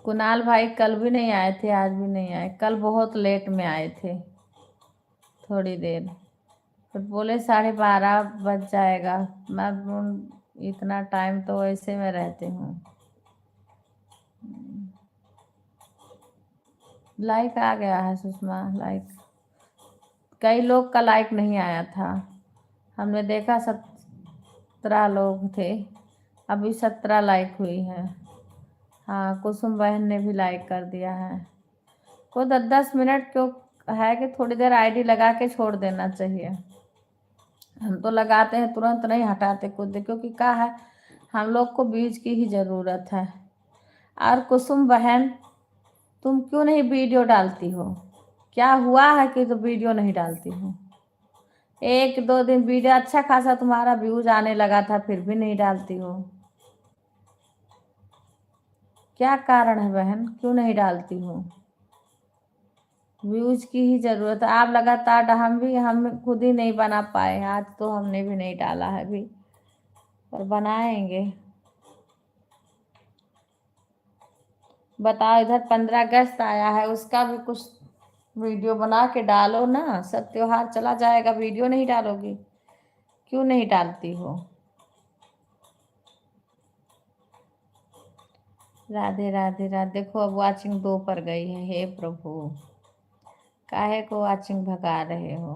कुणाल भाई कल भी नहीं आए थे, आज भी नहीं आए। कल बहुत लेट में आए थे, थोड़ी देर, फिर बोले 12:30 बज जाएगा। मैं इतना टाइम तो ऐसे में रहती हूँ। लाइक आ गया है सुषमा, लाइक। कई लोग का लाइक नहीं आया था, हमने देखा 17 लोग थे, अभी 17 लाइक हुई है। हाँ कुसुम बहन ने भी लाइक कर दिया है। को 10-10 मिनट क्यों है कि थोड़ी देर आईडी लगा के छोड़ देना चाहिए। हम तो लगाते हैं, तुरंत नहीं हटाते खुद, क्योंकि क्या है, हम लोग को बीज की ही ज़रूरत है। और कुसुम बहन, तुम क्यों नहीं वीडियो डालती हो? क्या हुआ है कि तो वीडियो नहीं डालती हो? 1-2 दिन वीडियो अच्छा खासा तुम्हारा व्यूज आने लगा था, फिर भी नहीं डालती हो। क्या कारण है बहन, क्यों नहीं डालती हो? व्यूज की ही जरूरत है। आप लगातार, हम खुद ही नहीं बना पाए, आज तो हमने भी नहीं डाला है अभी, पर बनाएंगे। बताओ, इधर 15 अगस्त आया है, उसका भी कुछ वीडियो बना के डालो ना। सब त्योहार चला जाएगा, वीडियो नहीं डालोगी? क्यों नहीं डालती हो? राधे राधे राधे। देखो अब वाचिंग 2 पर गई है, हे प्रभु, काहे को वाचिंग भगा रहे हो?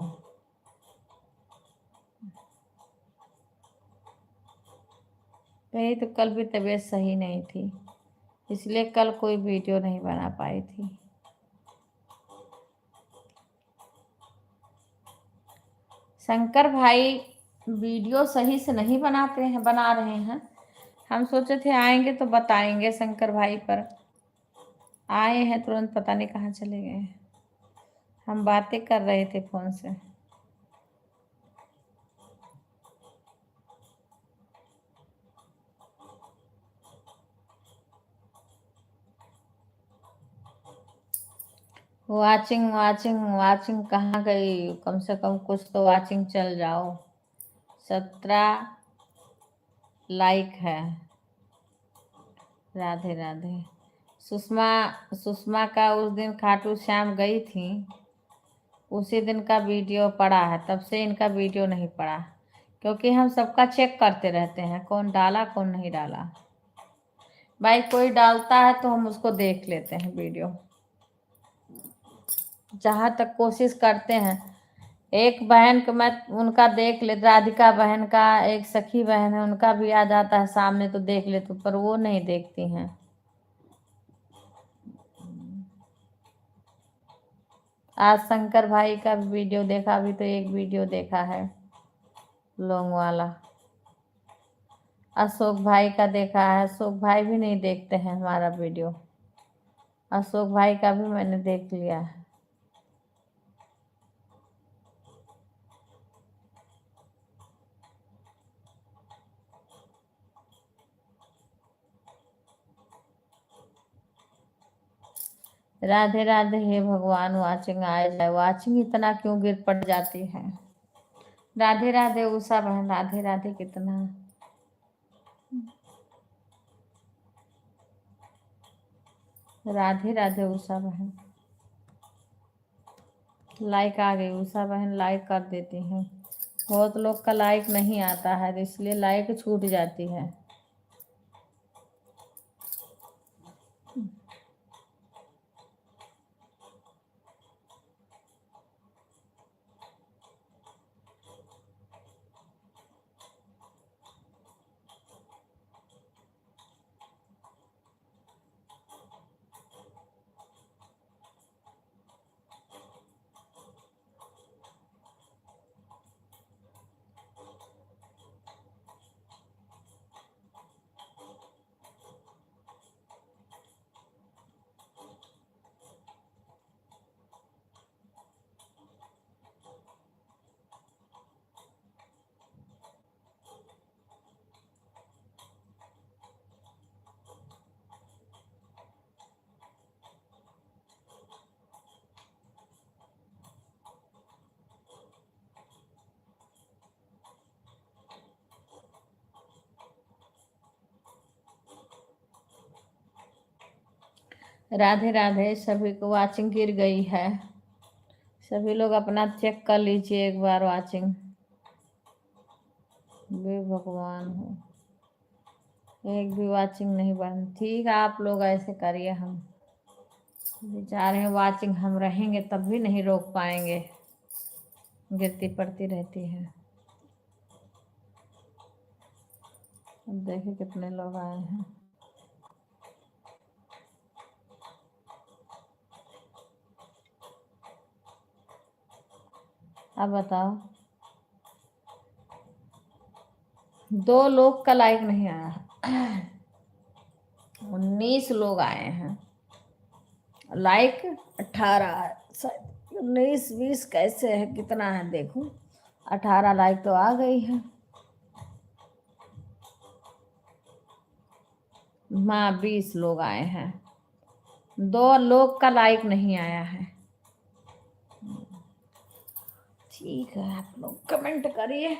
मेरी तो कल भी तबीयत सही नहीं थी, इसलिए कल कोई वीडियो नहीं बना पाई थी। शंकर भाई वीडियो सही से नहीं बनाते हैं, बना रहे हैं। हम सोचे थे आएंगे तो बताएंगे शंकर भाई, पर आए हैं तुरंत, पता नहीं कहाँ चले गए। हम बातें कर रहे थे फोन से। वाचिंग वाचिंग वाचिंग कहाँ गई? कम से कम कुछ तो वाचिंग चल जाओ। 17 लाइक है। राधे राधे। सुषमा सुषमा का उस दिन खाटू श्याम गई थी, उसी दिन का वीडियो पड़ा है, तब से इनका वीडियो नहीं पड़ा, क्योंकि हम सबका चेक करते रहते हैं, कौन डाला कौन नहीं डाला। भाई कोई डालता है तो हम उसको देख लेते हैं वीडियो, जहाँ तक कोशिश करते हैं। एक बहन को मैं उनका देख ले, राधिका बहन का एक सखी बहन है, उनका भी आ जाता है सामने तो देख लेते, पर वो नहीं देखती हैं। आज शंकर भाई का वीडियो देखा, अभी तो एक वीडियो देखा है लॉन्ग वाला। अशोक भाई का देखा है, अशोक भाई भी नहीं देखते हैं हमारा वीडियो। अशोक भाई का भी मैंने देख लिया है। राधे राधे। हे भगवान, वाचिंग आए जाए। वाचिंग इतना क्यों गिर पड़ जाती है? राधे राधे उषा बहन, राधे राधे। कितना राधे राधे उषा बहन। लाइक आ गई, उषा बहन लाइक कर देती हैं। बहुत लोग का लाइक नहीं आता है, तो इसलिए लाइक छूट जाती है। राधे राधे। सभी को वाचिंग गिर गई है। सभी लोग अपना चेक कर लीजिए एक बार वाचिंग। वे भगवान हो, एक भी वाचिंग नहीं बढ़। ठीक है, आप लोग ऐसे करिए। हम विचार हैं वाचिंग हम रहेंगे तब भी नहीं रोक पाएंगे, गिरती पड़ती रहती है। अब देखिए कितने लोग आए हैं। अब बताओ, 2 लोग का लाइक नहीं आया। 19 लोग आए हैं, लाइक 18 शायद। 19 20 कैसे है, कितना है देखो। 18 लाइक तो आ गई है। हाँ 20 लोग आए हैं, 2 लोग का लाइक नहीं आया है। ठीक है, आप लोग कमेंट करिए।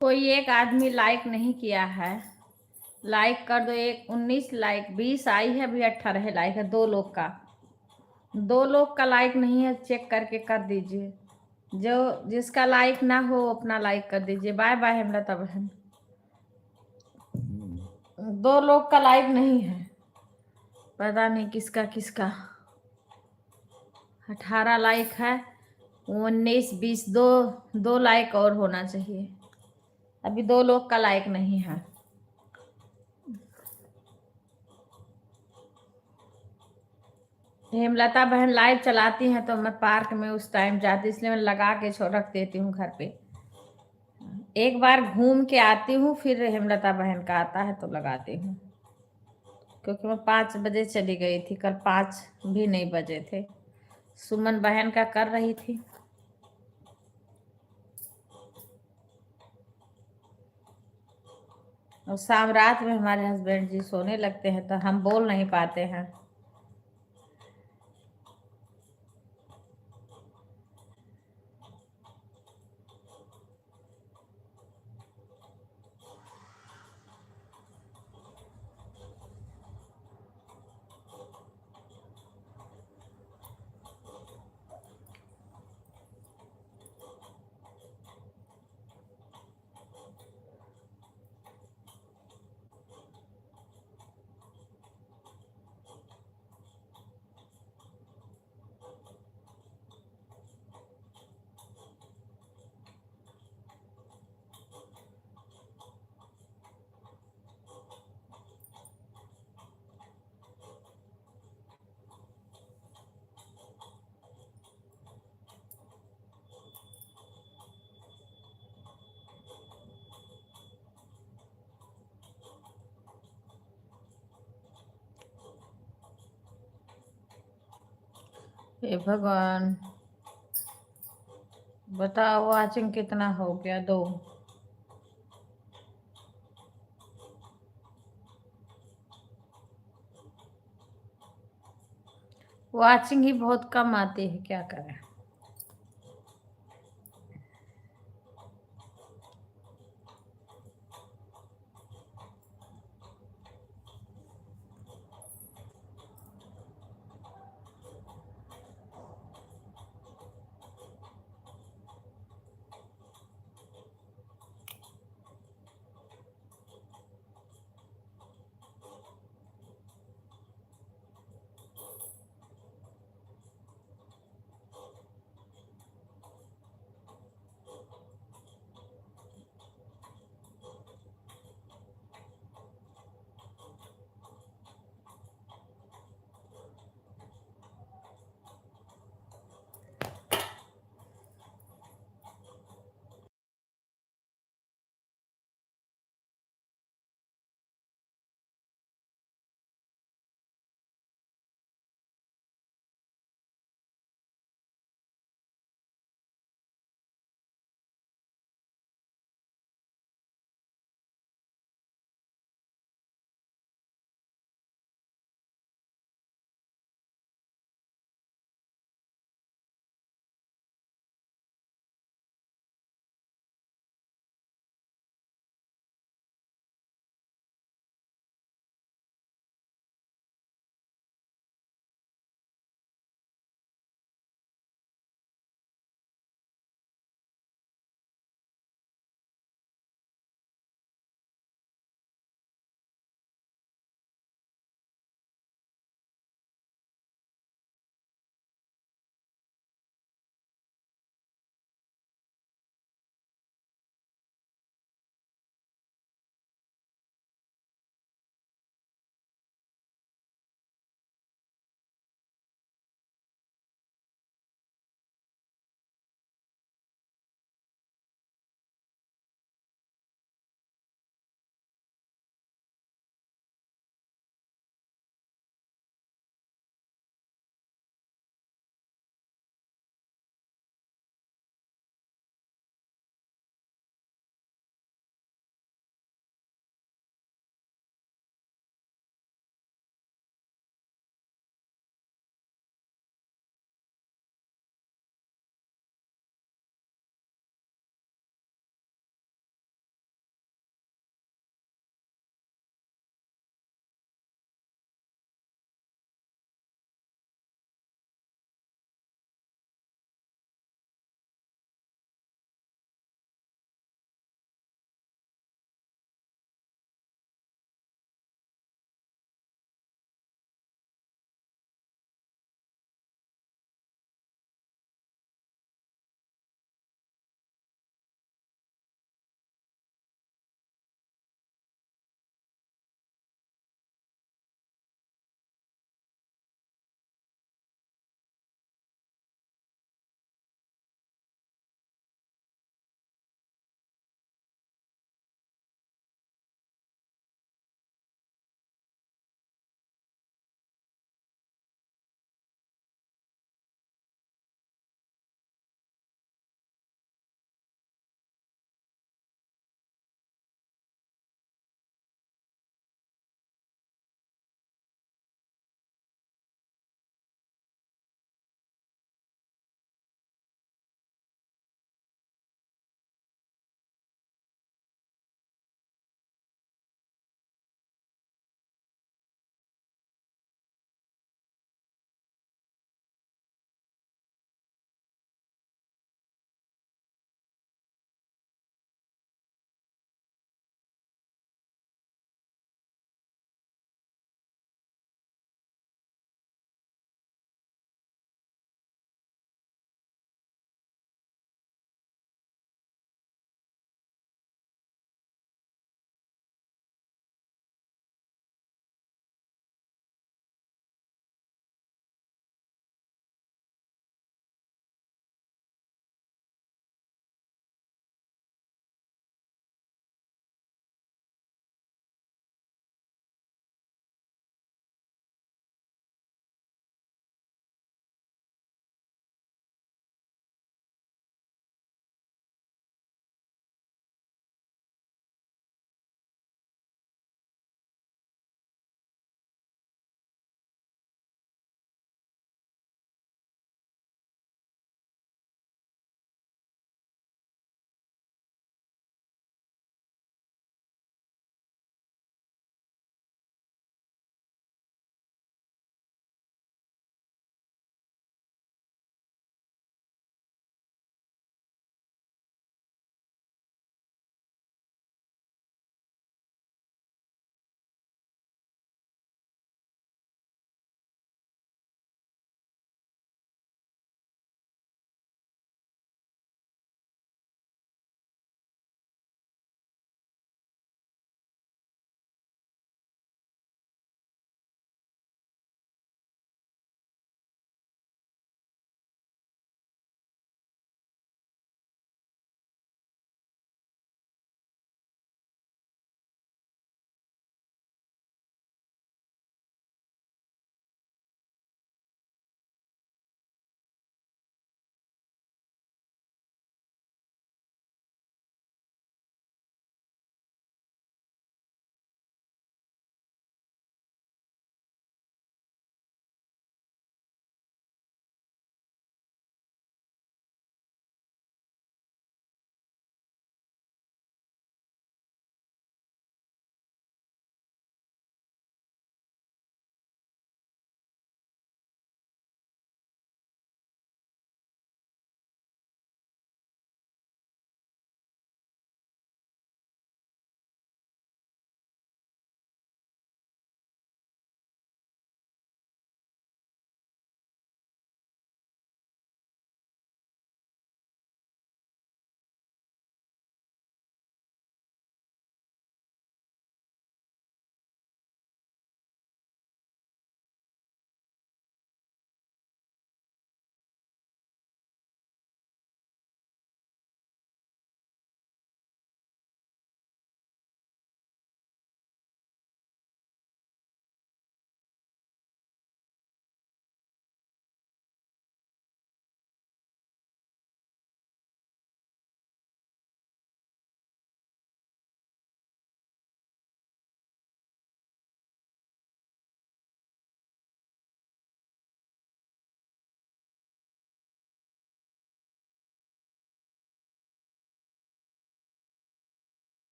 कोई एक आदमी लाइक नहीं किया है, लाइक कर दो। एक 19 लाइक, 20 आई है, अभी 18 लाइक है। 2 लोग का लाइक नहीं है, चेक करके कर दीजिए। जो जिसका लाइक ना हो अपना लाइक कर दीजिए। बाय बाय हेमलता बहन। 2 लोग का लाइक नहीं है, पता नहीं किसका किसका। 18 लाइक है, 19 20, दो लाइक और होना चाहिए। अभी 2 लोग का लाइक नहीं है। हेमलता बहन लाइव चलाती हैं तो मैं पार्क में उस टाइम जाती, इसलिए मैं लगा के रख देती हूँ घर पे। एक बार घूम के आती हूँ, फिर हेमलता बहन का आता है तो लगाती हूँ। क्योंकि मैं 5 बजे चली गई थी, कल 5 भी नहीं बजे थे। सुमन बहन का कर रही थी। और शाम रात में हमारे हस्बैंड जी सोने लगते हैं तो हम बोल नहीं पाते हैं। हे भगवान, बताओ वाचिंग कितना हो गया? 2। वाचिंग ही बहुत कम आती है, क्या करें।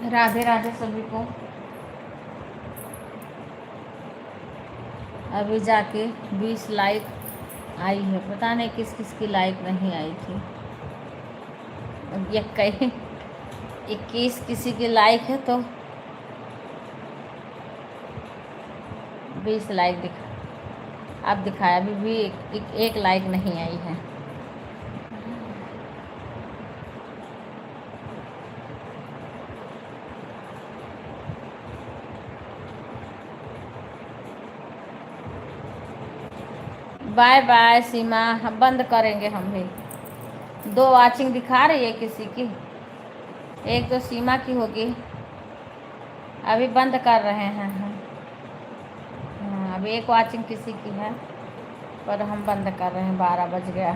राधे राधे सभी को। अभी जाके 20 लाइक आई है, पता नहीं किस किस की लाइक नहीं आई थी। ये कहीं 21 किसी की लाइक है तो 20 लाइक अब दिखाया, अभी भी एक लाइक नहीं आई है। बाय बाय सीमा, हम बंद करेंगे हम भी। 2 वॉचिंग दिखा रही है किसी की, एक तो सीमा की होगी। अभी बंद कर रहे हैं हम। हाँ, अभी 1 वॉचिंग किसी की है पर हम बंद कर रहे हैं, 12 बज गया।